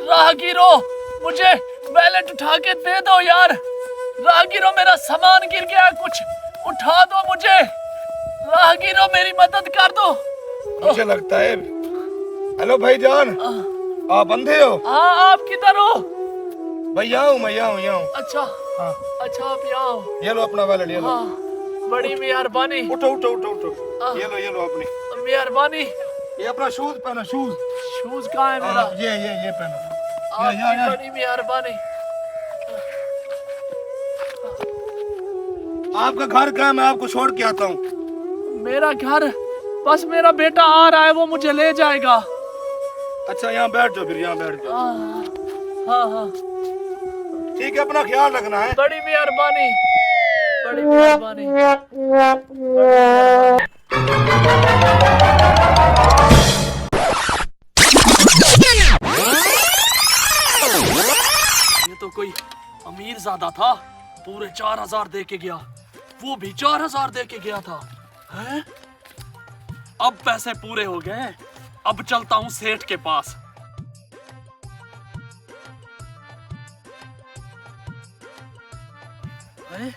राहगीरो, मुझे वैलेट उठा के दे दो यार। राहगीरो, मेरा सामान गिर गया, कुछ उठा दो मुझे। राहगीरो, मेरी मदद कर दो। मुझे लगता है। हेलो भाईजान, आप अंधे हो? हाँ, आप किधर हो? भाई यहाँ हूँ, मैं यहाँ हूँ। अच्छा हाँ। अच्छा, आप यहाँ हो। ये लो अपना वैलेट, ये लो। हाँ, बड़ी मेहरबानी। उठो उठो उठो उठो, ये लो अपनी मेहरबानी। ये अपना शूज पहनो, शूज। शूज कहाँ है मेरा? ये पहनो। आपकी बड़ी मेहरबानी। आपका घर कहाँ? मैं आपको छोड़ के आता हूँ। मेरा घर, बस मेरा बेटा आ रहा है, वो मुझे ले जाएगा। अच्छा, यहाँ बैठ जाओ, फिर यहाँ बैठ जाओ। हाँ हाँ, ठीक है, अपना ख्याल रखना है। बड़ी मेहरबानी, बड़ी मेहरबानी। ये तो कोई अमीर ज़्यादा था, पूरे 4000 दे के गया। वो भी 4000 दे के गया था। हैं? अब पैसे पूरे हो गए, अब चलता हूँ सेठ के पास। हैं?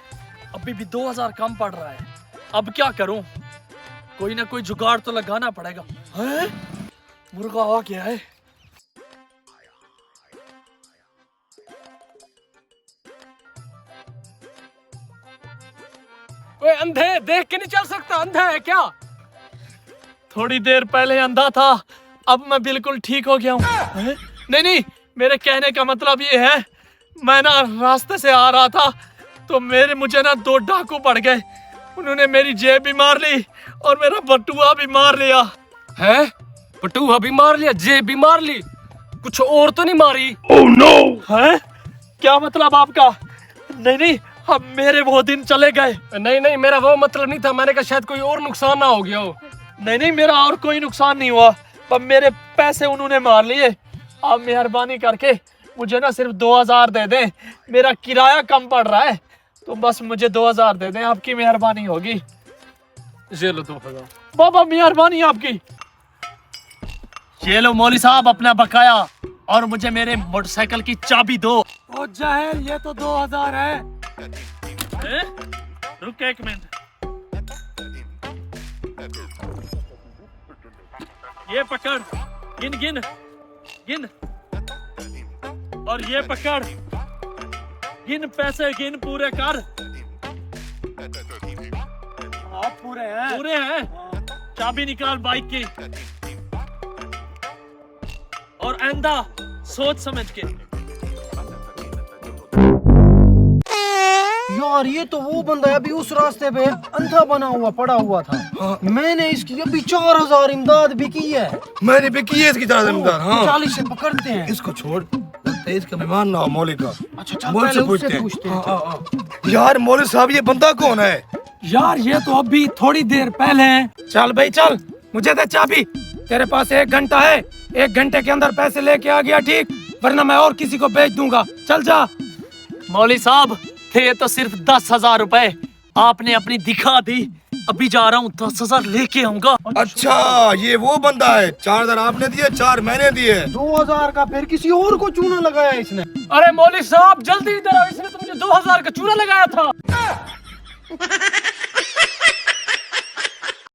अभी भी 2000 कम पड़ रहा है, अब क्या करूं? कोई ना कोई जुगाड़ तो लगाना पड़ेगा। हैं? मुर्गा आ गया है। ओए अंधे, देख के नहीं चल सकता? अंधा है क्या? थोड़ी देर पहले अंधा था, अब मैं बिल्कुल ठीक हो गया हूँ। नहीं नहीं, मेरे कहने का मतलब ये है, मैं ना रास्ते से आ रहा था तो मुझे ना 2 डाकू पड़ गए। उन्होंने मेरी जेब भी मार ली और मेरा बटुआ भी मार लिया। है? बटुआ भी मार लिया, जेब भी मार ली, कुछ और तो नहीं मारी? Oh no! है? क्या मतलब आपका? नहीं नहीं, अब मेरे वो दिन चले गए। नहीं नहीं, मेरा वो मतलब नहीं था, मैंने कहा शायद कोई और नुकसान ना हो गया हो। नहीं नहीं, मेरा और कोई नुकसान नहीं हुआ, पर मेरे पैसे उन्होंने मार लिए। आप मेहरबानी करके मुझे ना सिर्फ 2000 दे दें, मेरा किराया कम पड़ रहा है, तो बस मुझे 2000 दे दें, आपकी मेहरबानी होगी। ये लो 2000। बाबा, मेहरबानी आपकी। ये लो मौली साहब, अपना बकाया, और मुझे मेरे मोटरसाइकिल की चाबी दो। ओ जाहिल, ये तो 2000 है। रुक एक मिनट, ये पकड़, गिन गिन गिन, और ये पकड़, गिन पैसे, गिन पूरे कर। आप पूरे हैं? पूरे हैं। चाबी निकाल बाइक की, और आइंदा सोच समझ के। यार, ये तो वो बंदा है, अभी उस रास्ते पे अंधा बना हुआ पड़ा हुआ था। हाँ। मैंने इसकी अभी 4000 इमदाद भी की है। मैंने भी की है इसकी 4000 इमदाद। हाँ, 40 से पकड़ते हैं इसको छोड़, लगता है इसका मेहमान ना हो मौलिक का। अच्छा चल, मौलिक पहले से उससे पूछते हैं। पूछते हैं। यार मौलिक साहब, ये बंदा कौन है? यार, ये तो अभी थोड़ी देर पहले है। चल भाई चल, मुझे दे चाबी, तेरे पास 1 घंटा है, 1 घंटे के अंदर पैसे लेके आ गया ठीक, वरना मैं और किसी को बेच दूंगा। चल जा। मौली साहब, थे तो सिर्फ 10,000 रुपए, आपने अपनी दिखा दी, अभी जा रहा हूँ 10,000 लेके आऊंगा। अच्छा, ये वो बंदा है। 4000 आपने दिए, 4 मैंने दिए। 2000 का फिर किसी और को चूना लगाया इसने। अरे मौली साहब, जल्दी इधर आओ, इसने तो मुझे 2000 का चूना लगाया था।